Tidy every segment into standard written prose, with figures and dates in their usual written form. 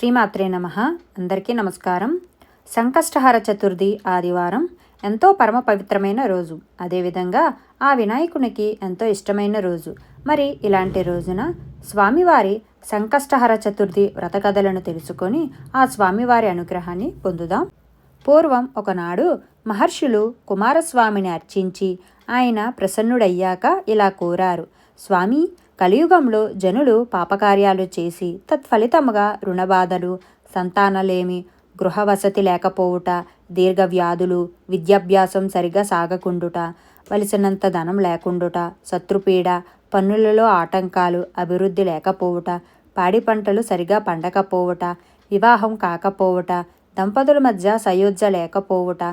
శ్రీమాత్రే నమః. అందరికీ నమస్కారం. సంకష్టహర చతుర్థి ఆదివారం ఎంతో పరమ పవిత్రమైన రోజు. అదేవిధంగా ఆ వినాయకునికి ఎంతో ఇష్టమైన రోజు. మరి ఇలాంటి రోజున స్వామివారి సంకష్టహర చతుర్థి వ్రత కథలను తెలుసుకొని ఆ స్వామివారి అనుగ్రహాన్ని పొందుదాం. పూర్వం ఒకనాడు మహర్షులు కుమారస్వామిని అర్చించి ఆయన ప్రసన్నుడయ్యాక ఇలా కోరారు: స్వామి, కలియుగంలో జనులు పాపకార్యాలు చేసి తత్ఫలితముగా రుణబాధలు, సంతానలేమి, గృహవసతి లేకపోవుట, దీర్ఘవ్యాధులు, విద్యాభ్యాసం సరిగా సాగకుండుట, వలసినంత ధనం లేకుండుట, శత్రుపీడ, పన్నులలో ఆటంకాలు, అభివృద్ధి లేకపోవుట, పాడి పంటలు సరిగా పండకపోవుట, వివాహం కాకపోవుట, దంపతుల మధ్య సయోధ్య లేకపోవుట,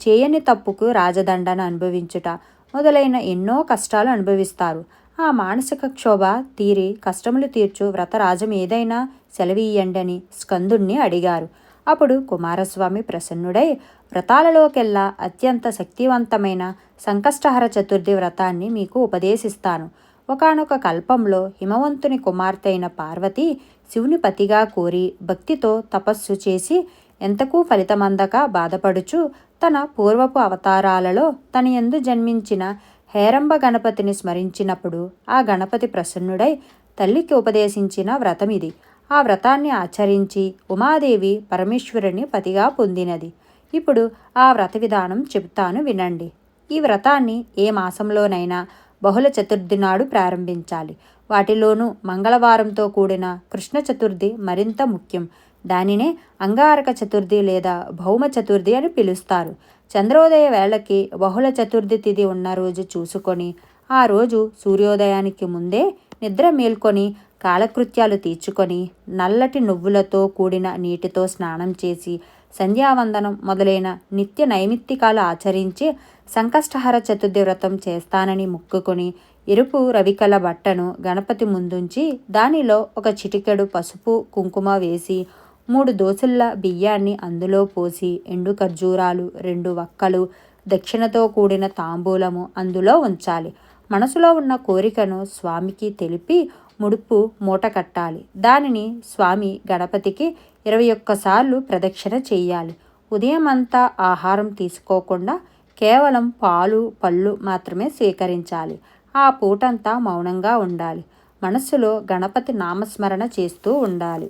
చేయని తప్పుకు రాజదండన అనుభవించుట మొదలైన ఎన్నో కష్టాలు అనుభవిస్తారు. ఆ మానసిక క్షోభ తీరి కష్టములు తీర్చు వ్రతరాజం ఏదైనా సెలవీయండి అని స్కందుణ్ణి అడిగారు. అప్పుడు కుమారస్వామి ప్రసన్నుడై, వ్రతాలలోకెల్లా అత్యంత శక్తివంతమైన సంకష్టహర చతుర్థి వ్రతాన్ని మీకు ఉపదేశిస్తాను. ఒకానొక కల్పంలో హిమవంతుని కుమార్తె అయిన పార్వతి శివుని పతిగా కోరి భక్తితో తపస్సు చేసి ఎంతకూ ఫలితమందక బాధపడుచు తన పూర్వపు అవతారాలలో తన యందు జన్మించిన హేరంబ గణపతిని స్మరించినప్పుడు ఆ గణపతి ప్రసన్నుడై తల్లికి ఉపదేశించిన వ్రతం ఇది. ఆ వ్రతాన్ని ఆచరించి ఉమాదేవి పరమేశ్వరుని పతిగా పొందినది. ఇప్పుడు ఆ వ్రత విధానం చెబుతాను, వినండి. ఈ వ్రతాన్ని ఏ మాసంలోనైనా బహుళ చతుర్థి నాడు ప్రారంభించాలి. వాటిలోనూ మంగళవారంతో కూడిన కృష్ణ చతుర్థి మరింత ముఖ్యం. దానినే అంగారక చతుర్థి లేదా భౌమ చతుర్థి అని పిలుస్తారు. చంద్రోదయ వేళకి బహుళ చతుర్థి తిథి ఉన్న రోజు చూసుకొని ఆ రోజు సూర్యోదయానికి ముందే నిద్ర మేల్కొని కాలకృత్యాలు తీర్చుకొని నల్లటి నువ్వులతో కూడిన నీటితో స్నానం చేసి సంధ్యావందనం మొదలైన నిత్య నైమిత్తికాలు ఆచరించి సంకష్టహర చతుర్థి వ్రతం చేస్తానని మొక్కుకొని ఎరుపు రవికల బట్టను గణపతి ముందుంచి దానిలో ఒక చిటికెడు పసుపు కుంకుమ వేసి 3 దోసుల బియ్యాన్ని అందులో పోసి ఎండు ఖర్జూరాలు 2 వక్కలు దక్షిణతో కూడిన తాంబూలము అందులో ఉంచాలి. మనసులో ఉన్న కోరికను స్వామికి తెలిపి ముడుపు మూట కట్టాలి. దానిని స్వామి గణపతికి 21 సార్లు ప్రదక్షిణ చేయాలి. ఉదయం అంతా ఆహారం తీసుకోకుండా కేవలం పాలు పళ్ళు మాత్రమే స్వీకరించాలి. ఆ పూటంతా మౌనంగా ఉండాలి. మనస్సులో గణపతి నామస్మరణ చేస్తూ ఉండాలి.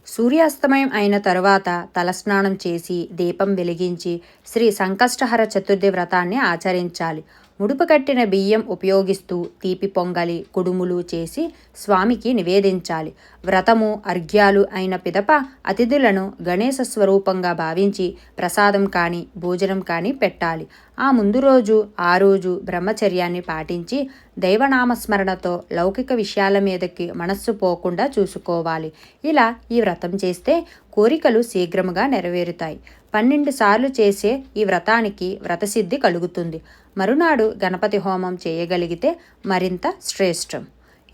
సూర్యాస్తమయం అయిన తరువాత తలస్నానం చేసి దీపం వెలిగించి శ్రీ సంకష్టహర చతుర్థి వ్రతాన్ని ఆచరించాలి. ముడుపు కట్టిన బియ్యం ఉపయోగిస్తూ తీపి పొంగలి, కుడుములు చేసి స్వామికి నివేదించాలి. వ్రతము అర్ఘ్యాలు అయిన పిదప అతిథులను గణేశ స్వరూపంగా భావించి ప్రసాదం కానీ భోజనం కానీ పెట్టాలి. ఆ ముందు రోజు ఆ రోజు బ్రహ్మచర్యాన్ని పాటించి దైవనామస్మరణతో లౌకిక విషయాల మీదకి మనస్సు పోకుండా చూసుకోవాలి. ఇలా ఈ వ్రతం చేస్తే కోరికలు శీఘ్రముగా నెరవేరుతాయి. 12 సార్లు చేసే ఈ వ్రతానికి వ్రతసిద్ధి కలుగుతుంది. మరునాడు గణపతి హోమం చేయగలిగితే మరింత శ్రేష్టం.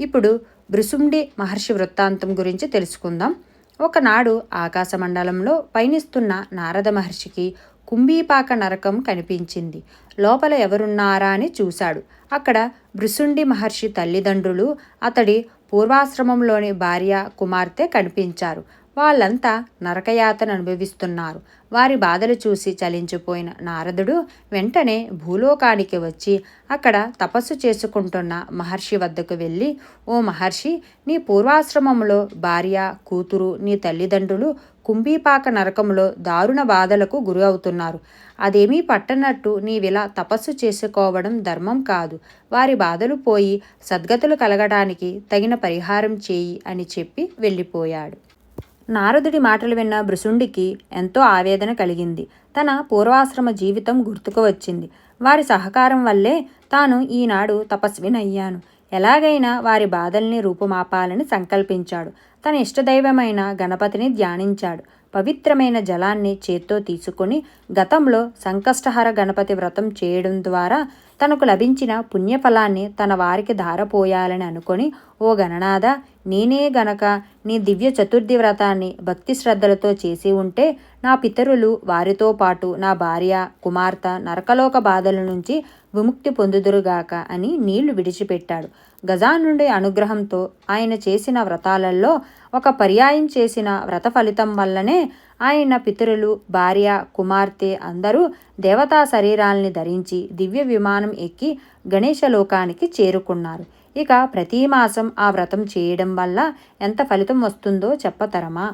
ఇప్పుడు భృశుండి మహర్షి వృత్తాంతం గురించి తెలుసుకుందాం. ఒకనాడు ఆకాశమండలంలో పయనిస్తున్న నారద మహర్షికి కుంభీపాక నరకం కనిపించింది. లోపల ఎవరున్నారా అని చూశాడు. అక్కడ భృశుండి మహర్షి తల్లిదండ్రులు, అతడి పూర్వాశ్రమంలోని భార్య కుమార్తె కనిపించారు. వాళ్ళంతా నరకయాతన అనుభవిస్తున్నారు. వారి బాధలు చూసి చలించిపోయిన నారదుడు వెంటనే భూలోకానికి వచ్చి అక్కడ తపస్సు చేసుకుంటున్న మహర్షి వద్దకు వెళ్ళి, ఓ మహర్షి, నీ పూర్వాశ్రమంలో భార్య కూతురు నీ తల్లిదండ్రులు కుంభీపాక నరకంలో దారుణ బాధలకు గురి అవుతున్నారు. అదేమీ పట్టనట్టు నీవిలా తపస్సు చేసుకోవడం ధర్మం కాదు. వారి బాధలు పోయి సద్గతులు కలగడానికి తగిన పరిహారం చేయి అని చెప్పి వెళ్ళిపోయాడు. నారదుడి మాటలు విన్న భృశుండికి ఎంతో ఆవేదన కలిగింది. తన పూర్వాశ్రమ జీవితం గుర్తుకు వచ్చింది. వారి సహకారం వల్లే తాను ఈనాడు తపస్వినయ్యాను. ఎలాగైనా వారి బాధల్ని రూపుమాపాలని సంకల్పించాడు. తన ఇష్టదైవమైన గణపతిని ధ్యానించాడు. పవిత్రమైన జలాన్ని చేత్తో తీసుకొని గతంలో సంకష్టహర గణపతి వ్రతం చేయడం ద్వారా తనకు లభించిన పుణ్యఫలాన్ని తన వారికి ధారపోయాలని అనుకొని, ఓ గణనాథ, నేనే గనక నీ దివ్య చతుర్థి వ్రతాన్ని భక్తి శ్రద్ధలతో చేసి ఉంటే నా పితరులు వారితో పాటు నా భార్య కుమార్తె నరకలోక బాధల నుంచి విముక్తి పొందుదురుగాక అని నీళ్లు విడిచిపెట్టాడు. గజానుడి అనుగ్రహంతో ఆయన చేసిన వ్రతాలలో ఒక పర్యాయం చేసిన వ్రత ఫలితం వల్లనే ఆయన పితరులు, భార్య, కుమార్తె అందరూ దేవతా శరీరాల్ని ధరించి దివ్య విమానం ఎక్కి గణేశలోకానికి చేరుకున్నారు. ఇక ప్రతి మాసం ఆ వ్రతం చేయడం వల్ల ఎంత ఫలితం వస్తుందో చెప్పతరమా?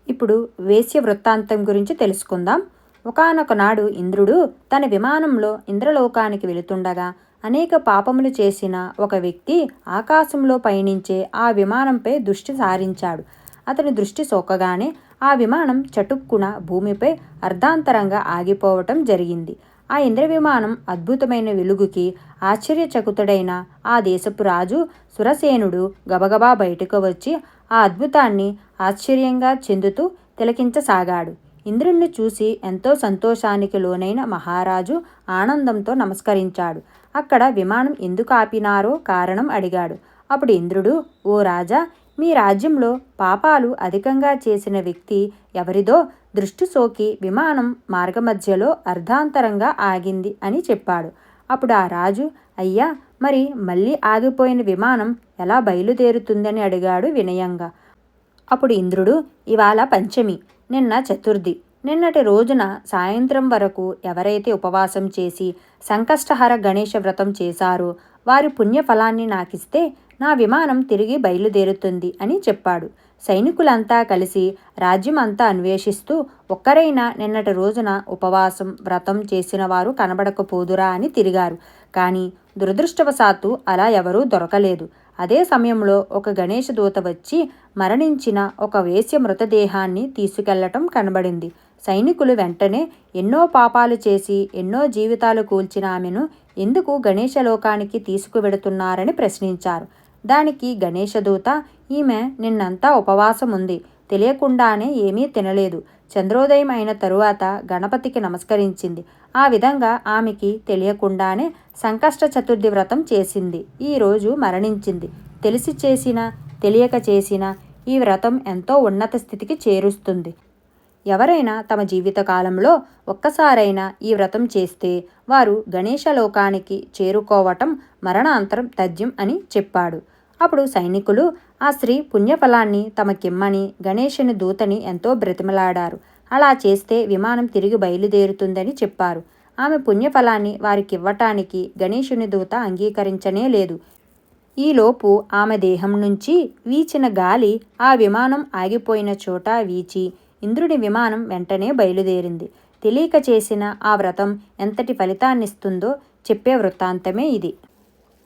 ఇప్పుడు వేశ్య వృత్తాంతం గురించి తెలుసుకుందాం. ఒకానొక నాడు ఇంద్రుడు తన విమానంలో ఇంద్రలోకానికి వెళుతుండగా అనేక పాపములు చేసిన ఒక వ్యక్తి ఆకాశంలో పయనించే ఆ విమానంపై దృష్టి సారించాడు. అతని దృష్టి సోకగానే ఆ విమానం చటుక్కున భూమిపై అర్ధాంతరంగా ఆగిపోవటం జరిగింది. ఆ ఇంద్ర విమానం అద్భుతమైన వెలుగుకి ఆశ్చర్యచకుతుడైన ఆ దేశపు రాజు సురసేనుడు గబగబా బయటకు వచ్చి ఆ అద్భుతాన్ని ఆశ్చర్యంగా చెందుతూ తిలకించసాగాడు. ఇంద్రుణ్ణి చూసి ఎంతో సంతోషానికి లోనైన మహారాజు ఆనందంతో నమస్కరించాడు. అక్కడ విమానం ఎందుకు ఆపినారో కారణం అడిగాడు. అప్పుడు ఇంద్రుడు, ఓ రాజా, మీ రాజ్యంలో పాపాలు అధికంగా చేసిన వ్యక్తి ఎవరిదో దృష్టి సోకి విమానం మార్గమధ్యలో అర్ధాంతరంగా ఆగింది అని చెప్పాడు. అప్పుడు ఆ రాజు, అయ్యా, మరి మళ్ళీ ఆగిపోయిన విమానం ఎలా బయలుదేరుతుందని అడిగాడు వినయంగా. అప్పుడు ఇంద్రుడు, ఇవాళ పంచమి, నిన్న చతుర్థి. నిన్నటి రోజున సాయంత్రం వరకు ఎవరైతే ఉపవాసం చేసి సంకష్టహర గణేష వ్రతం చేశారో వారి పుణ్యఫలాన్ని నాకిస్తే నా విమానం తిరిగి బయలుదేరుతుంది అని చెప్పాడు. సైనికులంతా కలిసి రాజ్యం అంతా అన్వేషిస్తూ ఒక్కరైనా నిన్నటి రోజున ఉపవాసం వ్రతం చేసిన వారు కనబడకపోదురా అని తిరిగారు. కానీ దురదృష్టవశాత్తు అలా ఎవరూ దొరకలేదు. అదే సమయంలో ఒక గణేష దూత వచ్చి మరణించిన ఒక వేశ్య మృతదేహాన్ని తీసుకెళ్లటం కనబడింది. సైనికులు వెంటనే ఎన్నో పాపాలు చేసి ఎన్నో జీవితాలు కూల్చిన ఆమెను ఎందుకు గణేశలోకానికి తీసుకువెడుతున్నారని ప్రశ్నించారు. దానికి గణేశదూత, ఈమె నిన్నంతా ఉపవాసం ఉంది, తెలియకుండానే ఏమీ తినలేదు, చంద్రోదయం అయిన తరువాత గణపతికి నమస్కరించింది. ఆ విధంగా ఆమెకి తెలియకుండానే సంకష్ట చతుర్థి వ్రతం చేసింది. ఈరోజు మరణించింది. తెలిసి చేసినా తెలియక చేసినా ఈ వ్రతం ఎంతో ఉన్నత స్థితికి చేరుస్తుంది. ఎవరైనా తమ జీవితకాలంలో ఒక్కసారైనా ఈ వ్రతం చేస్తే వారు గణేశలోకానికి చేరుకోవటం మరణాంతరం తథ్యం అని చెప్పాడు. అప్పుడు సైనికులు ఆ స్త్రీ పుణ్యఫలాన్ని తమకిమ్మని గణేశుని దూతని ఎంతో బ్రతిమలాడారు. అలా చేస్తే విమానం తిరిగి బయలుదేరుతుందని చెప్పారు. ఆమె పుణ్యఫలాన్ని వారికివ్వటానికి గణేశుని దూత అంగీకరించనే లేదు. ఈలోపు ఆమె దేహం నుంచి వీచిన గాలి ఆ విమానం ఆగిపోయిన చోట వీచి ఇంద్రుడి విమానం వెంటనే బయలుదేరింది. తెలియక చేసిన ఆ వ్రతం ఎంతటి ఫలితాన్నిస్తుందో చెప్పే వృత్తాంతమే ఇది.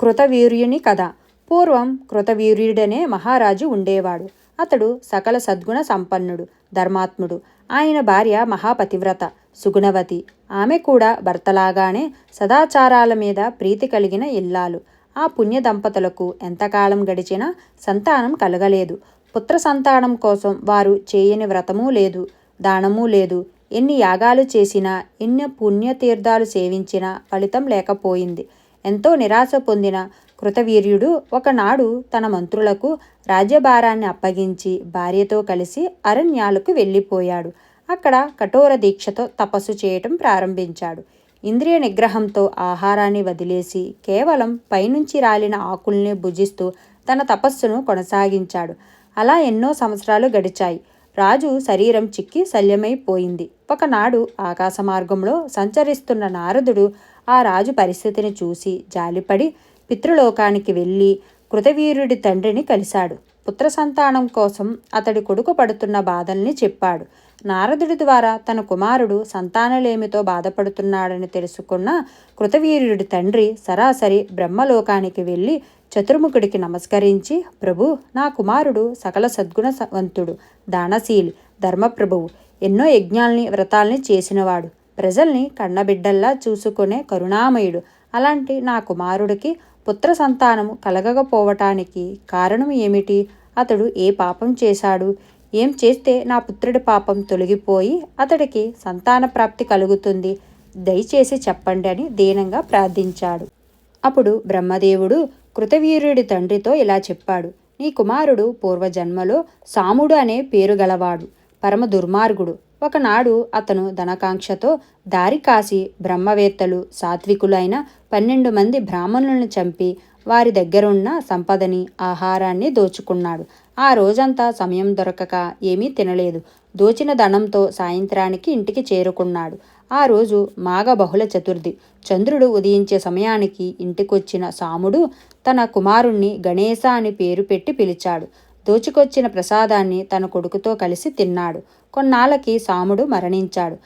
కృతవీర్యుని కథ. పూర్వం కృతవీర్యుడనే మహారాజు ఉండేవాడు. అతడు సకల సద్గుణ సంపన్నుడు, ధర్మాత్ముడు. ఆయన భార్య మహాపతివ్రత, సుగుణవతి. ఆమె కూడా భర్తలాగానే సదాచారాల మీద ప్రీతి కలిగిన ఇల్లాలు. ఆ పుణ్య దంపతులకు ఎంతకాలం గడిచినా సంతానం కలగలేదు. పుత్ర సంతానం కోసం వారు చేయని వ్రతమూ లేదు, దానమూ లేదు. ఎన్ని యాగాలు చేసినా, ఎన్ని పుణ్యతీర్థాలు సేవించినా ఫలితం లేకపోయింది. ఎంతో నిరాశ పొందిన కృతవీర్యుడు ఒకనాడు తన మంత్రులకు రాజ్యభారాన్ని అప్పగించి భార్యతో కలిసి అరణ్యాలకు వెళ్ళిపోయాడు. అక్కడ కఠోర దీక్షతో తపస్సు చేయటం ప్రారంభించాడు. ఇంద్రియ నిగ్రహంతో ఆహారాన్ని వదిలేసి కేవలం పైనుంచి రాలిన ఆకుల్ని భుజిస్తూ తన తపస్సును కొనసాగించాడు. అలా ఎన్నో సంవత్సరాలు గడిచాయి. రాజు శరీరం చిక్కి శల్యమైపోయింది. ఒకనాడు ఆకాశ మార్గంలో సంచరిస్తున్న నారదుడు ఆ రాజు పరిస్థితిని చూసి జాలిపడి పితృలోకానికి వెళ్ళి కృతవీర్యుడి తండ్రిని కలిశాడు. పుత్ర సంతానం కోసం అతడి కొడుకు పడుతున్న బాధల్ని చెప్పాడు. నారదుడి ద్వారా తన కుమారుడు సంతానలేమితో బాధపడుతున్నాడని తెలుసుకున్న కృతవీర్యుడి తండ్రి సరాసరి బ్రహ్మలోకానికి వెళ్ళి చతుర్ముఖుడికి నమస్కరించి, ప్రభు, నా కుమారుడు సకల సద్గుణవంతుడు, దానశీలి, ధర్మప్రభువు, ఎన్నో యజ్ఞాల్ని వ్రతాల్ని చేసినవాడు, ప్రజల్ని కన్నబిడ్డల్లా చూసుకునే కరుణామయుడు. అలాంటి నా కుమారుడికి పుత్ర సంతానము కలగకపోవటానికి కారణం ఏమిటి? అతడు ఏ పాపం చేశాడు? ఏం చేస్తే నా పుత్రుడి పాపం తొలగిపోయి అతడికి సంతాన ప్రాప్తి కలుగుతుంది? దయచేసి చెప్పండి అని దీనంగా ప్రార్థించాడు. అప్పుడు బ్రహ్మదేవుడు కృతవీర్యుడి తండ్రితో ఇలా చెప్పాడు. నీ కుమారుడు పూర్వజన్మలో సాముడు అనే పేరు గలవాడు, పరమ దుర్మార్గుడు, ఒకనాడు అతను ధనకాంక్షతో దారి కాసి బ్రహ్మవేత్తలు సాత్వికులైన 12 మంది బ్రాహ్మణులను చంపి వారి దగ్గరున్న సంపదని ఆహారాన్ని దోచుకున్నాడు. ఆ రోజంతా సమయం దొరకక ఏమీ తినలేదు. దోచిన ధనంతో సాయంత్రానికి ఇంటికి చేరుకున్నాడు. ఆ రోజు మాఘ బహుళ చతుర్థి. చంద్రుడు ఉదయించే సమయానికి ఇంటికొచ్చిన సాముడు తన కుమారుణ్ణి గణేశ అని పేరు పెట్టి పిలిచాడు. దోచుకొచ్చిన ప్రసాదాన్ని తన కొడుకుతో కలిసి తిన్నాడు. కొన్నాళ్ళకి సాముడు మరణించాడు.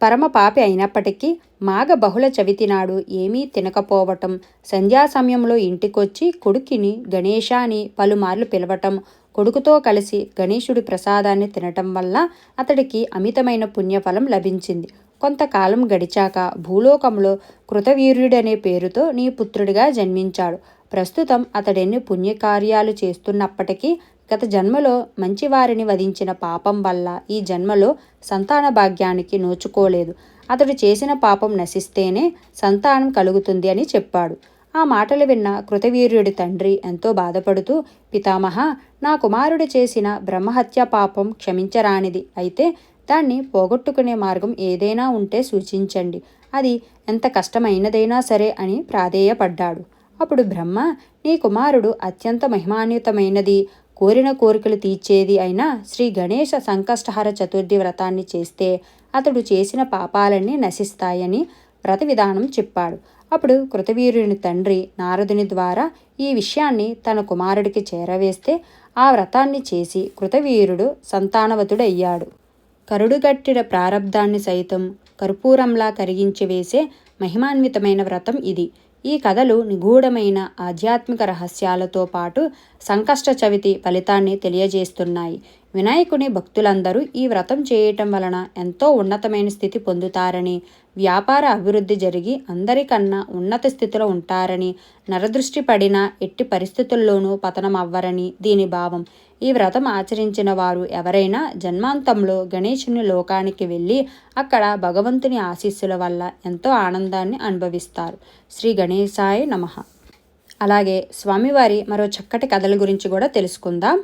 పరమ పాపి అయినప్పటికీ మాఘ బహుళ చవితి నాడు ఏమీ తినకపోవటం, సంధ్యా సమయంలో ఇంటికొచ్చి కొడుకుని గణేశ అని పలుమార్లు పిలవటం, కొడుకుతో కలిసి గణేశుడి ప్రసాదాన్ని తినటం వల్ల అతడికి అమితమైన పుణ్యఫలం లభించింది. కొంతకాలం గడిచాక భూలోకంలో కృతవీర్యుడనే పేరుతో నీ పుత్రుడిగా జన్మించాడు. ప్రస్తుతం అతడెన్ని పుణ్యకార్యాలు చేస్తున్నప్పటికీ గత జన్మలో మంచివారిని వధించిన పాపం వల్ల ఈ జన్మలో సంతాన భాగ్యానికి నోచుకోలేదు. అతడు చేసిన పాపం నశిస్తేనే సంతానం కలుగుతుంది అని చెప్పాడు. ఆ మాటలు విన్న కృతవీర్యుడి తండ్రి ఎంతో బాధపడుతూ, పితామహ, నా కుమారుడు చేసిన బ్రహ్మహత్య పాపం క్షమించరానిది. అయితే దాన్ని పోగొట్టుకునే మార్గం ఏదైనా ఉంటే సూచించండి. అది ఎంత కష్టమైనదైనా సరే అని ప్రాధేయపడ్డాడు. అప్పుడు బ్రహ్మ, నీ కుమారుడు అత్యంత మహిమాన్వితమైనది, కోరిన కోరికలు తీర్చేది అయిన శ్రీ గణేశ సంకష్టహర చతుర్థి వ్రతాన్ని చేస్తే అతడు చేసిన పాపాలన్నీ నశిస్తాయని వ్రత విధానం చెప్పాడు. అప్పుడు కృతవీర్యుని తండ్రి నారదుని ద్వారా ఈ విషయాన్ని తన కుమారుడికి చేరవేస్తే ఆ వ్రతాన్ని చేసి కృతవీరుడు సంతానవతుడయ్యాడు. కరుడుగట్టిన ప్రారబ్ధాన్ని సైతం కర్పూరంలా కరిగించి వేసే మహిమాన్వితమైన వ్రతం ఇది. ఈ కథలు నిగూఢమైన ఆధ్యాత్మిక రహస్యాలతో పాటు సంకష్ట చవితి ఫలితాన్ని తెలియజేస్తున్నాయి. వినాయకుని భక్తులందరూ ఈ వ్రతం చేయటం వలన ఎంతో ఉన్నతమైన స్థితి పొందుతారని, వ్యాపార అభివృద్ధి జరిగి అందరికన్నా ఉన్నత స్థితిలో ఉంటారని, నరదృష్టి పడిన ఎట్టి పరిస్థితుల్లోనూ పతనం అవ్వరని దీని భావం. ఈ వ్రతం ఆచరించిన వారు ఎవరైనా జన్మాంతంలో గణేశుని లోకానికి వెళ్ళి అక్కడ భగవంతుని ఆశీస్సుల వల్ల ఎంతో ఆనందాన్ని అనుభవిస్తారు. శ్రీ గణేశాయ నమః. అలాగే స్వామివారి మరో చక్కటి కథల గురించి కూడా తెలుసుకుందాం.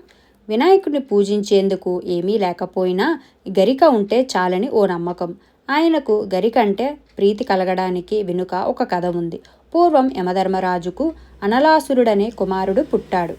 వినాయకుడిని పూజించేందుకు ఏమీ లేకపోయినా గరిక ఉంటే చాలని ఓ నమ్మకం. ఆయనకు గరిక అంటే ప్రీతి కలగడానికి వెనుక ఒక కథ ఉంది. పూర్వం యమధర్మరాజుకు అనలాసురుడనే కుమారుడు పుట్టాడు.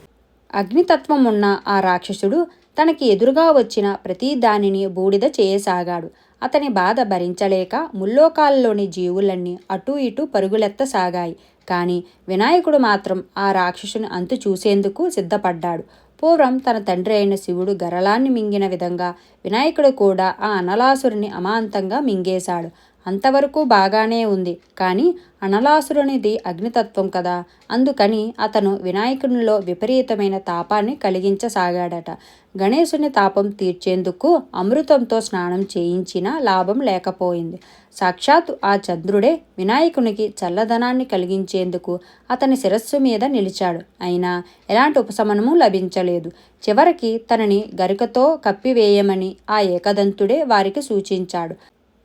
అగ్నితత్వం ఉన్న ఆ రాక్షసుడు తనకి ఎదురుగా వచ్చిన ప్రతి దానిని బూడిద చేయసాగాడు. అతని బాధ భరించలేక ముల్లోకాల్లోని జీవులన్నీ అటూ ఇటూ పరుగులెత్తసాగాయి. కానీ వినాయకుడు మాత్రం ఆ రాక్షసుని అంతు చూసేందుకు సిద్ధపడ్డాడు. పూర్వం తన తండ్రి అయిన శివుడు గరళాన్ని మింగిన విధంగా వినాయకుడు కూడా ఆ అనలాసురుని అమాంతంగా మింగేశాడు. అంతవరకు బాగానే ఉంది. కానీ అనలాసురునిది అగ్నితత్వం కదా, అందుకని అతను వినాయకునిలో విపరీతమైన తాపాన్ని కలిగించసాగాడట. గణేశుని తాపం తీర్చేందుకు అమృతంతో స్నానం చేయించినా లాభం లేకపోయింది. సాక్షాత్తు ఆ చంద్రుడే వినాయకునికి చల్లదనాన్ని కలిగించేందుకు అతని శిరస్సు మీద నిలిచాడు. అయినా ఎలాంటి ఉపశమనము లభించలేదు. చివరికి తనని గరికతో కప్పివేయమని ఆ ఏకదంతుడే వారికి సూచించాడు.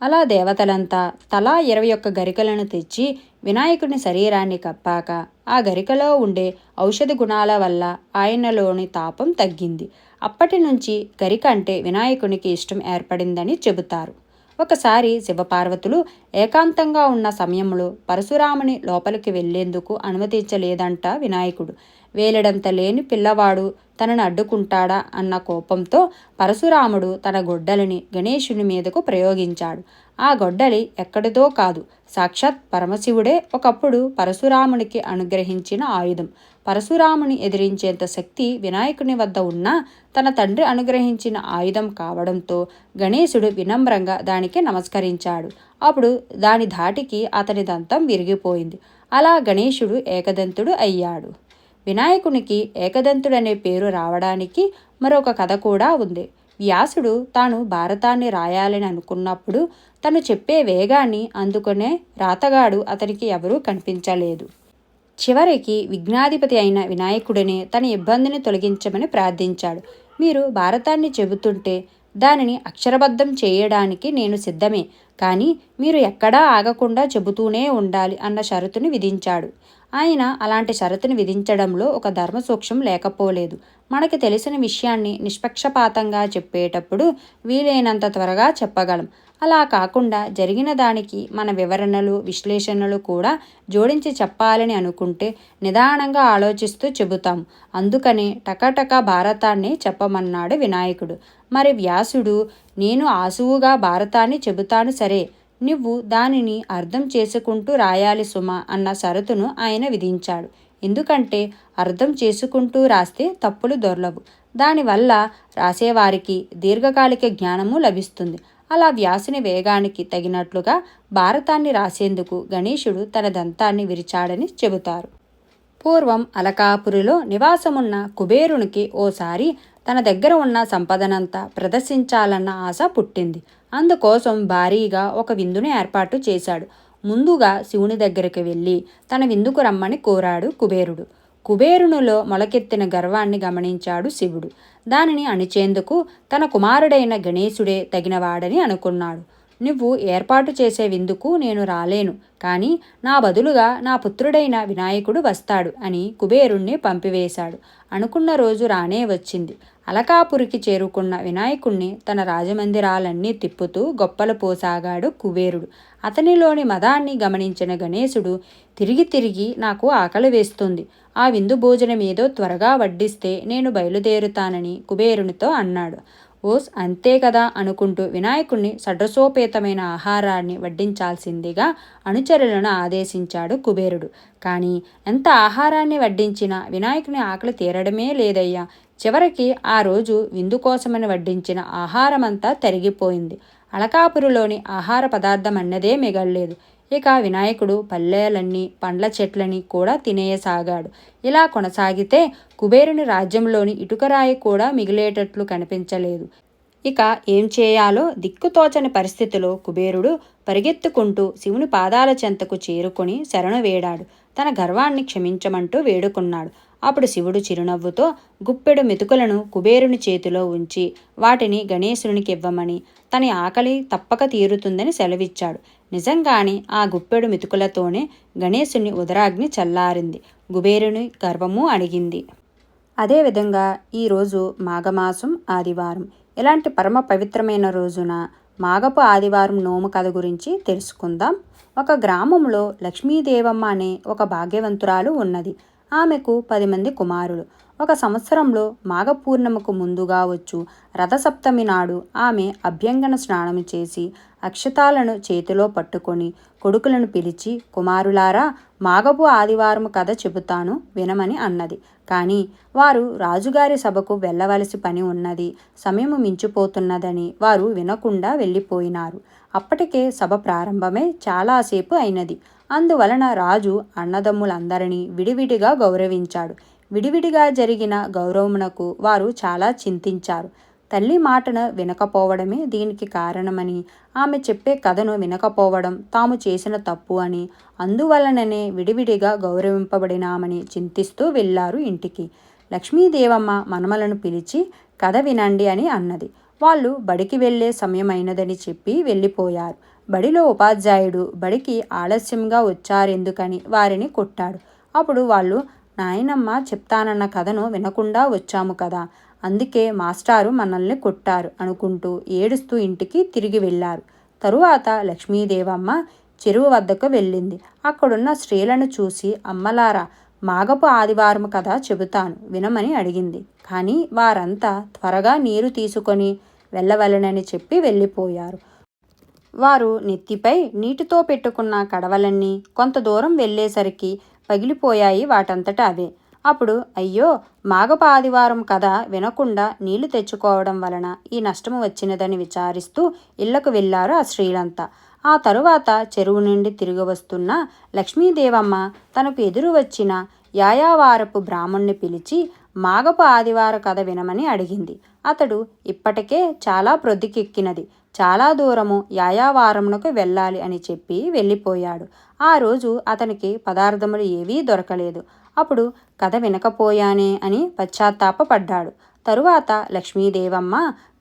అలా దేవతలంతా తలా 21 గరికలను తెచ్చి వినాయకుని శరీరాన్ని కప్పాక ఆ గరికలో ఉండే ఔషధ గుణాల వల్ల ఆయనలోని తాపం తగ్గింది. అప్పటి నుంచి గరిక అంటే వినాయకునికి ఇష్టం ఏర్పడిందని చెబుతారు. ఒకసారి శివపార్వతులు ఏకాంతంగా ఉన్న సమయంలో పరశురాముని లోపలికి వెళ్లేందుకు అనుమతించలేదంట వినాయకుడు. వేలెడంత లేని పిల్లవాడు తనను అడ్డుకుంటాడా అన్న కోపంతో పరశురాముడు తన గొడ్డలిని గణేశుని మీదకు ప్రయోగించాడు. ఆ గొడ్డలి ఎక్కడిదో కాదు, సాక్షాత్ పరమశివుడే ఒకప్పుడు పరశురామునికి అనుగ్రహించిన ఆయుధం. పరశురాముని ఎదిరించేంత శక్తి వినాయకుని వద్ద ఉన్నా తన తండ్రి అనుగ్రహించిన ఆయుధం కావడంతో గణేశుడు వినమ్రంగా దానికి నమస్కరించాడు. అప్పుడు దాని ధాటికి అతని దంతం విరిగిపోయింది. అలా గణేశుడు ఏకదంతుడు అయ్యాడు. వినాయకునికి ఏకదంతుడనే పేరు రావడానికి మరొక కథ కూడా ఉంది. వ్యాసుడు తాను భారతాన్ని రాయాలని అనుకున్నప్పుడు తను చెప్పే వేగాన్ని అందుకునే రాతగాడు అతనికి ఎవరూ కనిపించలేదు. చివరికి విఘ్నాధిపతి అయిన వినాయకుడిని తన ఇబ్బందిని తొలగించమని ప్రార్థించాడు. మీరు భారతాన్ని చెబుతుంటే దానిని అక్షరబద్ధం చేయడానికి నేను సిద్ధమే, కానీ మీరు ఎక్కడా ఆగకుండా చెబుతూనే ఉండాలి అన్న షరతుని విధించాడు. ఆయన అలాంటి షరతుని విధించడంలో ఒక ధర్మ సూక్ష్మం లేకపోలేదు. మనకి తెలిసిన విషయాన్ని నిష్పక్షపాతంగా చెప్పేటప్పుడు వీలైనంత త్వరగా చెప్పగలం. అలా కాకుండా జరిగిన దానికి మన వివరణలు, విశ్లేషణలు కూడా జోడించి చెప్పాలని అనుకుంటే నిదానంగా ఆలోచిస్తూ చెబుతాం. అందుకనే టకటక భారతాన్ని చెప్పమన్నాడు వినాయకుడు. మరి వ్యాసుడు, నేను ఆసువుగా భారతాన్ని చెబుతాను సరే, నువ్వు దానిని అర్థం చేసుకుంటూ రాయాలి సుమా అన్న షరతును ఆయన విధించాడు. ఎందుకంటే అర్థం చేసుకుంటూ రాస్తే తప్పులు దొర్లవు. దానివల్ల రాసేవారికి దీర్ఘకాలిక జ్ఞానము లభిస్తుంది. అలా వ్యాసుని వేగానికి తగినట్లుగా భారతాన్ని రాసేందుకు గణేశుడు తన దంతాన్ని విరిచాడని చెబుతారు. పూర్వం అలకాపురిలో నివాసమున్న కుబేరునికి ఓసారి తన దగ్గర ఉన్న సంపదనంతా ప్రదర్శించాలన్న ఆశ పుట్టింది. అందుకోసం భారీగా ఒక విందుని ఏర్పాటు చేశాడు. ముందుగా శివుని దగ్గరికి వెళ్ళి తన విందుకు రమ్మని కోరాడు కుబేరుడు. కుబేరునిలో మొలకెత్తిన గర్వాన్ని గమనించాడు శివుడు. దానిని అణిచేందుకు తన కుమారుడైన గణేశుడే తగినవాడని అనుకున్నాడు. నువ్వు ఏర్పాటు చేసే విందుకు నేను రాలేను, కానీ నా బదులుగా నా పుత్రుడైన వినాయకుడు వస్తాడు అని కుబేరుణ్ణి పంపివేశాడు. అనుకున్న రోజు రానే వచ్చింది. అలకాపురికి చేరుకున్న వినాయకుణ్ణి తన రాజమందిరాలన్నీ తిప్పుతూ గొప్పలు పోసాగాడు కుబేరుడు. అతనిలోని మదాన్ని గమనించిన గణేశుడు, తిరిగి తిరిగి నాకు ఆకలి వేస్తుంది, ఆ విందు భోజనమేదో త్వరగా వడ్డిస్తే నేను బయలుదేరుతానని కుబేరునితో అన్నాడు. ఓస్ అంతే కదా అనుకుంటూ వినాయకుణ్ణి షడ్రసోపేతమైన ఆహారాన్ని వడ్డించాల్సిందిగా అనుచరులను ఆదేశించాడు కుబేరుడు. కానీ ఎంత ఆహారాన్ని వడ్డించినా వినాయకుని ఆకలి తీరడమే లేదయ్యా. చివరికి ఆ రోజు విందు కోసమని వడ్డించిన ఆహారమంతా తరిగిపోయింది. అలకాపురిలోని ఆహార పదార్థం అన్నదే మిగల్లేదు. ఇక వినాయకుడు పల్లెలన్నీ, పండ్ల చెట్లని కూడా తినేయసాగాడు. ఇలా కొనసాగితే కుబేరుని రాజ్యంలోని ఇటుకరాయి కూడా మిగిలేటట్లు కనిపించలేదు. ఇక ఏం చేయాలో దిక్కుతోచని పరిస్థితిలో కుబేరుడు పరిగెత్తుకుంటూ శివుని పాదాల చెంతకు చేరుకొని శరణు వేడాడు. తన గర్వాన్ని క్షమించమంటూ వేడుకున్నాడు. అప్పుడు శివుడు చిరునవ్వుతో గుప్పెడు మెతుకులను కుబేరుని చేతిలో ఉంచి వాటిని గణేశునికి ఇవ్వమని, తన ఆకలి తప్పక తీరుతుందని సెలవిచ్చాడు. నిజంగానే ఆ గుప్పెడు మెతుకులతోనే గణేశుని ఉదరాగ్ని చల్లారింది. కుబేరుని గర్వము అణిగింది. అదేవిధంగా ఈరోజు మాఘమాసం ఆదివారం. ఇలాంటి పరమ పవిత్రమైన రోజున మాఘపు ఆదివారం నోము కథ గురించి తెలుసుకుందాం. ఒక గ్రామంలో లక్ష్మీదేవమ్మ అనే ఒక భాగ్యవంతురాలు ఉన్నది. ఆమెకు 10 మంది కుమారులు. ఒక సంవత్సరంలో మాఘపూర్ణిమకు ముందుగా వచ్చు రథసప్తమి నాడు ఆమె అభ్యంగన స్నానం చేసి అక్షతాలను చేతిలో పట్టుకొని కొడుకులను పిలిచి, కుమారులారా, మాఘపు ఆదివారం కథ చెబుతాను వినమని అన్నది. కానీ వారు రాజుగారి సభకు వెళ్ళవలసి పని ఉన్నది, సమయం మించిపోతున్నదని వారు వినకుండా వెళ్ళిపోయినారు. అప్పటికే సభ ప్రారంభమై చాలాసేపు అయినది. అందువలన రాజు అన్నదమ్ములందరినీ విడివిడిగా గౌరవించాడు. విడివిడిగా జరిగిన గౌరవమునకు వారు చాలా చింతించారు. తల్లి మాటను వినకపోవడమే దీనికి కారణమని, ఆమె చెప్పే కథను వినకపోవడం తాము చేసిన తప్పు అని, అందువలననే విడివిడిగా గౌరవింపబడినామని చింతిస్తూ వెళ్ళారు ఇంటికి. లక్ష్మీదేవమ్మ మనమలను పిలిచి కథ వినండి అని అన్నది. వాళ్ళు బడికి వెళ్ళే సమయమైనదని చెప్పి వెళ్ళిపోయారు. బడిలో ఉపాధ్యాయుడు బడికి ఆలస్యంగా వచ్చారెందుకని వారిని కొట్టాడు. అప్పుడు వాళ్ళు, నాయనమ్మ చెప్తానన్న కథను వినకుండా వచ్చాము కదా, అందుకే మాస్టారు మనల్ని కొట్టారు అనుకుంటూ ఏడుస్తూ ఇంటికి తిరిగి వెళ్ళారు. తరువాత లక్ష్మీదేవమ్మ చెరువు వద్దకు వెళ్ళింది. అక్కడున్న స్త్రీలను చూసి, అమ్మలారా, మాఘపు ఆదివారం కథ చెబుతాను వినమని అడిగింది. కానీ వారంతా త్వరగా నీరు తీసుకొని వెళ్ళవలెనని చెప్పి వెళ్ళిపోయారు. వారు నెత్తిపై నీటితో పెట్టుకున్న కడవలన్నీ కొంత దూరం వెళ్ళేసరికి పగిలిపోయాయి వాటంతట అవే. అప్పుడు, అయ్యో, మాఘపు ఆదివారం కథ వినకుండా నీళ్లు తెచ్చుకోవడం వలన ఈ నష్టము వచ్చినదని విచారిస్తూ ఇళ్లకు వెళ్ళారు ఆ స్త్రీలంతా. ఆ తరువాత చెరువు నుండి తిరిగి వస్తున్న లక్ష్మీదేవమ్మ తనకు ఎదురు వచ్చిన యాయావారపు బ్రాహ్మణ్ణి పిలిచి మాఘపు ఆదివార కథ వినమని అడిగింది. అతడు ఇప్పటికే చాలా ప్రొద్దుకెక్కినది, చాలా దూరము యాయావారమునకు వెళ్ళాలి అని చెప్పి వెళ్ళిపోయాడు. ఆ రోజు అతనికి పదార్థములు ఏవీ దొరకలేదు. అప్పుడు కథ వినకపోయానే అని పశ్చాత్తాపపడ్డాడు. తరువాత లక్ష్మీదేవమ్మ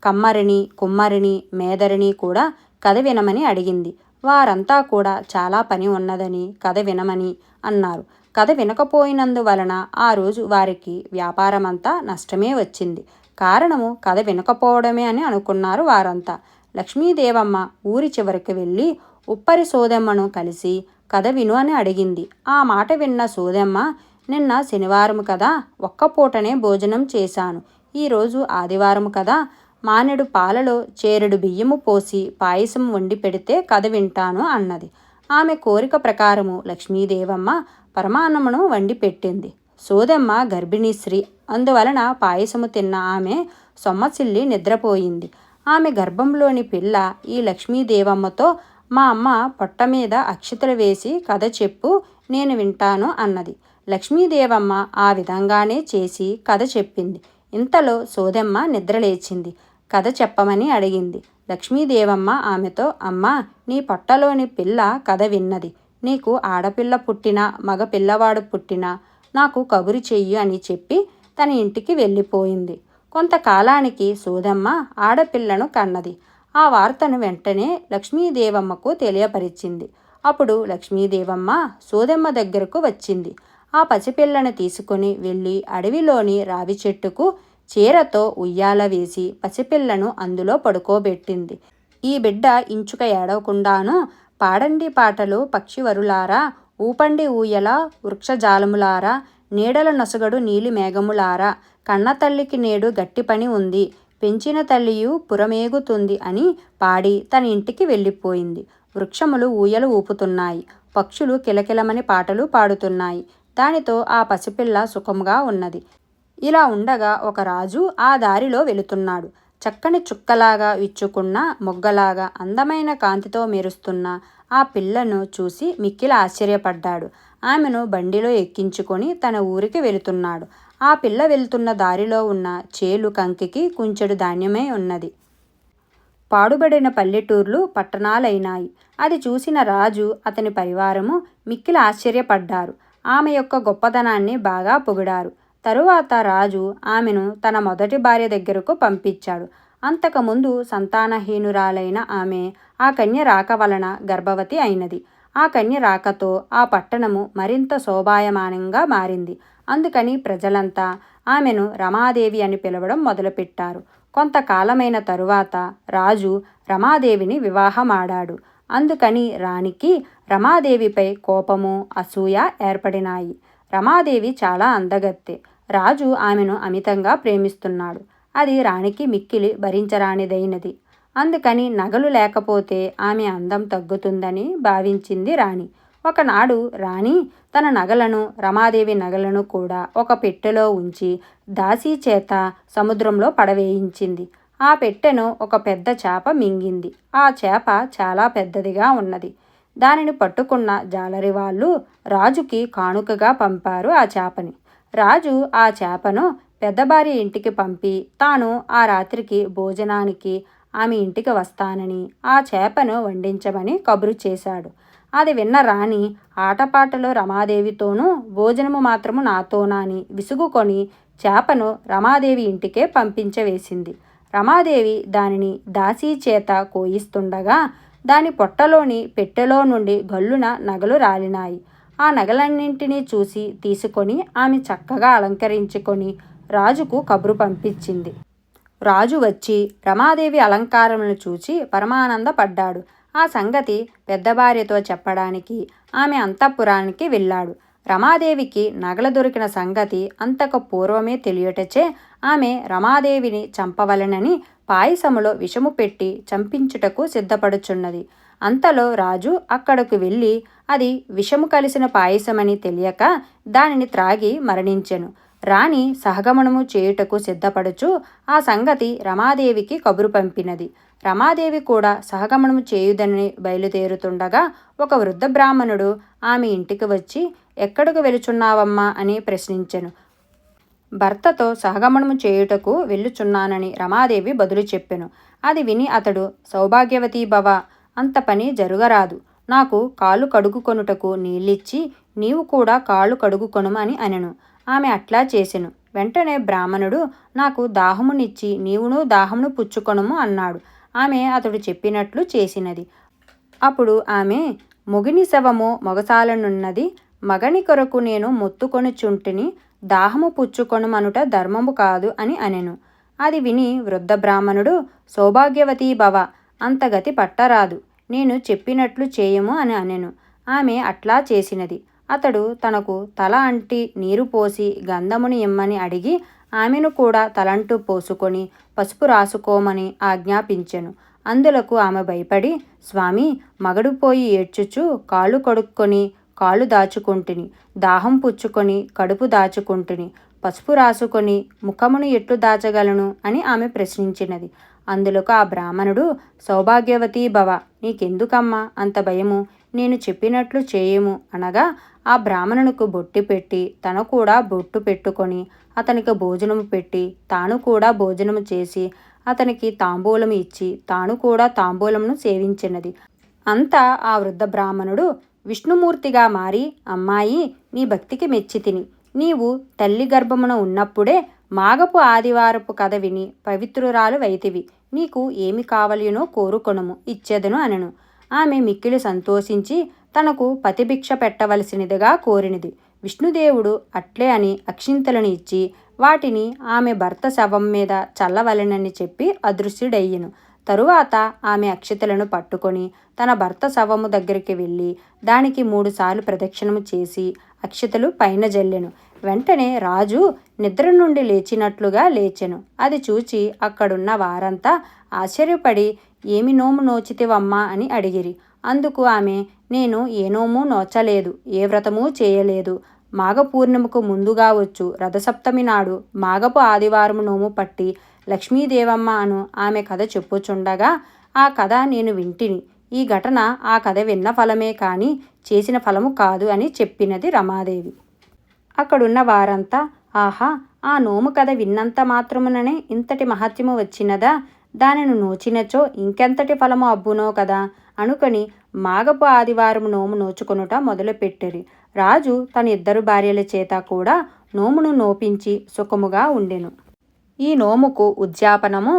కమ్మరిని, కుమ్మరిని, మేదరిని కూడా కథ వినమని అడిగింది. వారంతా కూడా చాలా పని ఉన్నదని కథ వినమని అన్నారు. కథ వినకపోయినందువలన ఆ రోజు వారికి వ్యాపారమంతా నష్టమే వచ్చింది. కారణము కథ వినకపోవడమే అని అనుకున్నారు వారంతా. లక్ష్మీదేవమ్మ ఊరి చివరికి వెళ్ళి ఉప్పరి సోదెమ్మను కలిసి కథ విను అని అడిగింది. ఆ మాట విన్న సోదెమ్మ, నిన్న శనివారం కదా, ఒక్క పూటనే భోజనం చేశాను. ఈరోజు ఆదివారం కదా, మానెడు పాలలో చేరెడు బియ్యము పోసి పాయసం వండి పెడితే కథ వింటాను అన్నది. ఆమె కోరిక ప్రకారము లక్ష్మీదేవమ్మ పరమాన్నమును వండి పెట్టింది. సోదెమ్మ గర్భిణీ స్త్రీ, అందువలన పాయసము తిన్న ఆమె సొమ్మసిల్లి నిద్రపోయింది. ఆమె గర్భంలోని పిల్ల ఈ లక్ష్మీదేవమ్మతో, మా అమ్మ పొట్ట మీద అక్షతలు వేసి కథ చెప్పు, నేను వింటాను అన్నది. లక్ష్మీదేవమ్మ ఆ విధంగానే చేసి కథ చెప్పింది. ఇంతలో సోదెమ్మ నిద్రలేచింది. కథ చెప్పమని అడిగింది. లక్ష్మీదేవమ్మ ఆమెతో, అమ్మా, నీ పొట్టలోని పిల్ల కథ విన్నది. నీకు ఆడపిల్ల పుట్టినా మగ పిల్లవాడు పుట్టినా నాకు కబురు చెయ్యి అని చెప్పి తన ఇంటికి వెళ్ళిపోయింది. కొంతకాలానికి సోదమ్మ ఆడపిల్లను కన్నది. ఆ వార్తను వెంటనే లక్ష్మీదేవమ్మకు తెలియపరిచింది. అప్పుడు లక్ష్మీదేవమ్మ సోదమ్మ దగ్గరకు వచ్చింది. ఆ పసిపిల్లను తీసుకుని వెళ్ళి అడవిలోని రావి చెట్టుకు చీరతో ఉయ్యాల వేసి పసిపిల్లను అందులో పడుకోబెట్టింది. ఈ బిడ్డ ఇంచుక ఏడవకుండాను, పాడండి పాటలు పక్షివరులారా, ఊపండి ఊయల వృక్షజాలములారా, నీడల నొసగడు నీలి మేఘములారా, కన్న తల్లికి నేడు గట్టి పని ఉంది, పెంచిన తల్లియు పురమేగుతుంది అని పాడి తన ఇంటికి వెళ్ళిపోయింది. వృక్షములు ఊయలు ఊపుతున్నాయి, పక్షులు కిలకిలమని పాటలు పాడుతున్నాయి. దానితో ఆ పసిపిల్ల సుఖంగా ఉన్నది. ఇలా ఉండగా ఒక రాజు ఆ దారిలో వెళుతున్నాడు. చక్కని చుక్కలాగా విచ్చుకున్న మొగ్గలాగా అందమైన కాంతితో మెరుస్తున్న ఆ పిల్లను చూసి మిక్కిలి ఆశ్చర్యపడ్డాడు. ఆమెను బండిలో ఎక్కించుకొని తన ఊరికి వెళుతున్నాడు. ఆ పిల్ల వెళ్తున్న దారిలో ఉన్న చేలు కంకికి కుంచెడు ధాన్యమే ఉన్నది. పాడుబడిన పల్లెటూర్లు పట్టణాలైనాయి. అది చూసిన రాజు అతని పరివారము మిక్కిలి ఆశ్చర్యపడ్డారు. ఆమె యొక్క గొప్పతనాన్ని బాగా పొగిడారు. తరువాత రాజు ఆమెను తన మొదటి భార్య దగ్గరకు పంపించాడు. అంతకుముందు సంతానహీనురాలైన ఆమె ఆ కన్య రాక వలన గర్భవతి అయినది. ఆ కన్య రాకతో ఆ పట్టణము మరింత శోభాయమానంగా మారింది. అందుకని ప్రజలంతా ఆమెను రమాదేవి అని పిలవడం మొదలుపెట్టారు. కొంతకాలమైన తరువాత రాజు రమాదేవిని వివాహమాడాడు. అందుకని రాణికి రమాదేవిపై కోపము, అసూయ ఏర్పడినాయి. రమాదేవి చాలా అందగత్తె. రాజు ఆమెను అమితంగా ప్రేమిస్తున్నాడు. అది రాణికి మిక్కిలి భరించరానిదైనది. అందుకని నగలు లేకపోతే ఆమె అందం తగ్గుతుందని భావించింది రాణి. ఒకనాడు రాణి తన నగలను, రమాదేవి నగలను కూడా ఒక పెట్టెలో ఉంచి దాసీ చేత సముద్రంలో పడవేయించింది. ఆ పెట్టెను ఒక పెద్ద చేప మింగింది. ఆ చేప చాలా పెద్దదిగా ఉన్నది. దానిని పట్టుకున్న జాలరి వాళ్ళు రాజుకి కానుకగా పంపారు ఆ చేపని. రాజు ఆ చేపను పెద్ద భార్య ఇంటికి పంపి తాను ఆ రాత్రికి భోజనానికి ఆమె ఇంటికి వస్తానని ఆ చేపను వండించమని కబురు చేశాడు. అది విన్న రాణి ఆటపాటలో రమాదేవితోనూ భోజనము మాత్రము నాతోనా అని విసుగుకొని చేపను రమాదేవి ఇంటికే పంపించవేసింది. రమాదేవి దానిని దాసీ చేత కోయిస్తుండగా దాని పొట్టలోని పెట్టెలో నుండి గల్లున నగలు రాలినాయి. ఆ నగలన్నింటినీ చూసి తీసుకొని ఆమె చక్కగా అలంకరించుకొని రాజుకు కబురు పంపించింది. రాజు వచ్చి రమాదేవి అలంకారములను చూచి పరమానందపడ్డాడు. ఆ సంగతి పెద్ద భార్యతో చెప్పడానికి ఆమె అంతఃపురానికి వెళ్ళాడు. రమాదేవికి నగలు దొరికిన సంగతి అంతకు పూర్వమే తెలియటచే ఆమె రమాదేవిని చంపవలెనని పాయసములో విషము పెట్టి చంపించుటకు సిద్ధపడుచున్నది. అంతలో రాజు అక్కడకు వెళ్ళి అది విషము కలిసిన పాయసమని తెలియక దానిని త్రాగి మరణించెను. రాణి సహగమనము చేయుటకు సిద్ధపడుచు ఆ సంగతి రమాదేవికి కబురు పంపినది. రమాదేవి కూడా సహగమనము చేయుదని బయలుదేరుతుండగా ఒక వృద్ధ బ్రాహ్మణుడు ఆమె ఇంటికి వచ్చి, ఎక్కడకు వెళుచున్నావమ్మా అని ప్రశ్నించెను. భర్తతో సహగమనము చేయుటకు వెళ్ళుచున్నానని రమాదేవి బదులు చెప్పెను. అది విని అతడు, సౌభాగ్యవతీ భవ, అంత పని జరుగరాదు. నాకు కాళ్ళు కడుగుకొనుటకు నీళ్ళిచ్చి నీవు కూడా కాళ్ళు కడుగుకొనుమని అనెను. ఆమె అట్లా చేసెను. వెంటనే బ్రాహ్మణుడు, నాకు దాహమునిచ్చి నీవును దాహమును పుచ్చుకొనుము అన్నాడు. ఆమె అతడు చెప్పినట్లు చేసినది. అప్పుడు ఆమె, మొగిని శవము మొగసాలనున్నది, మగని కొరకు నేను మొత్తుకొనుచుంటిని, దాహము పుచ్చుకొనుమనుట ధర్మము కాదు అని అనెను. అది విని వృద్ధ బ్రాహ్మణుడు, సౌభాగ్యవతీ భవ, అంత గతి పట్టరాదు, నేను చెప్పినట్లు చేయము అని అనెను. ఆమె అట్లా చేసినది. అతడు తనకు తల అంటి నీరు పోసి గంధముని ఇమ్మని అడిగి ఆమెను కూడా తలంటు పోసుకొని పసుపు రాసుకోమని ఆజ్ఞాపించెను. అందులకు ఆమె భయపడి, స్వామి, మగడు పోయి ఏడ్చుచు కాళ్ళు కడుక్కొని కాళ్ళు దాచుకుంటుని, దాహం పుచ్చుకొని కడుపు దాచుకుంటుని, పసుపు రాసుకొని ముఖమును ఎట్లు దాచగలను అని ఆమె ప్రశ్నించినది. అందులకు ఆ బ్రాహ్మణుడు, సౌభాగ్యవతీ భవ, నీకెందుకమ్మా అంత భయము, నేను చెప్పినట్లు చేయము అనగా ఆ బ్రాహ్మణునికి బొట్టి పెట్టి తను కూడా బొట్టు పెట్టుకొని అతనికి భోజనము పెట్టి తాను కూడా భోజనము చేసి అతనికి తాంబూలము ఇచ్చి తాను కూడా తాంబూలమును సేవించినది. అంతా ఆ వృద్ధ బ్రాహ్మణుడు విష్ణుమూర్తిగా మారి, అమ్మాయి, నీ భక్తికి మెచ్చితిని. నీవు తల్లి గర్భమున ఉన్నప్పుడే మాగపు ఆదివారపు కథ విని పవిత్రురాలు వైతివి. నీకు ఏమి కావలినో కోరుకొనుము, ఇచ్చెదను అనెను. ఆమె మిక్కిలి సంతోషించి తనకు పతిభిక్ష పెట్టవలసినదిగా కోరినది. విష్ణుదేవుడు అట్లే అని అక్షింతలను ఇచ్చి వాటిని ఆమె భర్త శవం మీద చల్లవలెనని చెప్పి అదృశ్యుడయ్యెను. తరువాత ఆమె అక్షతలను పట్టుకొని తన భర్త శవము దగ్గరికి వెళ్ళి దానికి 3 సార్లు ప్రదక్షిణము చేసి అక్షతలు పైన జల్లెను. వెంటనే రాజు నిద్ర నుండి లేచినట్లుగా లేచెను. అది చూచి అక్కడున్న వారంతా ఆశ్చర్యపడి, ఏమి నోము నోచితివమ్మా అని అడిగిరి. అందుకు ఆమె, నేను ఏ నోము నోచలేదు, ఏ వ్రతము చేయలేదు. మాఘపూర్ణిమకు ముందుగా వచ్చు రథసప్తమి నాడు మాఘపు ఆదివారము నోము పట్టి లక్ష్మీదేవమ్మ అను ఆమె కథ చెప్పుచుండగా ఆ కథ నేను వింటిని. ఈ ఘటన ఆ కథ విన్న ఫలమే కానీ చేసిన ఫలము కాదు అని చెప్పినది రమాదేవి. అక్కడున్న వారంతా, ఆహా, ఆ నోము కథ విన్నంత మాత్రముననే ఇంతటి మహత్యము వచ్చినదా, దానిని నోచినచో ఇంకెంతటి ఫలము అబ్బునో కదా అనుకొని మాఘపు ఆదివారము నోము నోచుకొనుట మొదలుపెట్టిరి. రాజు తన 2 భార్యల చేత కూడా నోమును నోపించి సుఖముగా ఉండెను. ఈ నోముకు ఉద్యాపనము,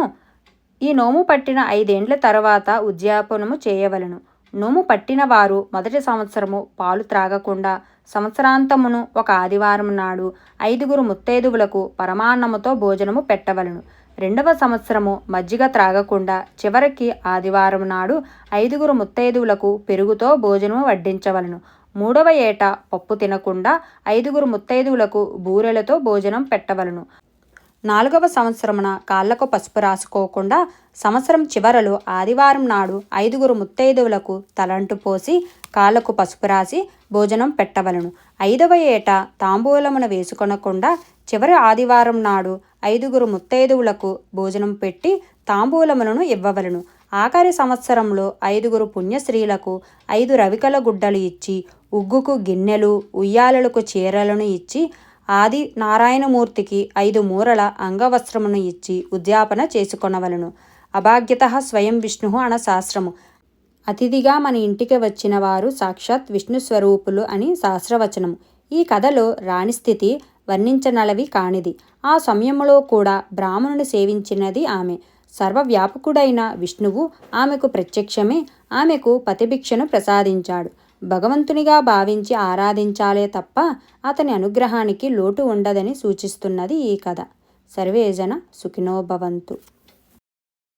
ఈ నోము పట్టిన 5 ఏండ్ల తర్వాత ఉద్యాపనము చేయవలను. నోము పట్టిన వారు మొదటి సంవత్సరము పాలు త్రాగకుండా సంవత్సరాంతమును ఒక ఆదివారం నాడు 5 ముత్తైదువులకు పరమాన్నముతో భోజనము పెట్టవలను. 2వ సంవత్సరము మజ్జిగ త్రాగకుండా చివరికి ఆదివారం నాడు 5 ముత్తైదువులకు పెరుగుతో భోజనము వడ్డించవలను. 3వ ఏట పప్పు తినకుండా 5 ముత్తైదువులకు బూరెలతో భోజనం పెట్టవలను. 4వ సంవత్సరమున కాళ్లకు పసుపు రాసుకోకుండా సంవత్సరం చివరలో ఆదివారం నాడు 5 ముత్తైదువులకు తలంటు పోసి కాళ్లకు పసుపు రాసి భోజనం పెట్టవలను. 5వ ఏట తాంబూలమున వేసుకొనకుండా చివరి ఆదివారం నాడు 5 ముత్తైదువులకు భోజనం పెట్టి తాంబూలములను ఇవ్వవలను. ఆఖరి సంవత్సరంలో 5 పుణ్యశ్రీలకు 5 రవికల గుడ్డలు ఇచ్చి ఉగ్గుకు గిన్నెలు, ఉయ్యాలలకు చీరలను ఇచ్చి ఆది నారాయణమూర్తికి 5 మూరల అంగవస్త్రమును ఇచ్చి ఉద్యాపన చేసుకొనవలను. అభాగ్యతః స్వయం విష్ణు అన శాస్త్రము. అతిథిగా మన ఇంటికి వచ్చిన వారు సాక్షాత్ విష్ణు స్వరూపులు అని శాస్త్రవచనము. ఈ కథలో రాణి స్థితి వర్ణించనలవి కానిది. ఆ సమయంలో కూడా బ్రాహ్మణుని సేవించినది ఆమె. సర్వవ్యాపకుడైన విష్ణువు ఆమెకు ప్రత్యక్షమే ఆమెకు పతిభిక్షను ప్రసాదించాడు. భగవంతునిగా భావించి ఆరాధించాలే తప్ప అతని అనుగ్రహానికి లోటు ఉండదని సూచిస్తున్నది ఈ కథ. సర్వేజన సుఖినో భవంతు.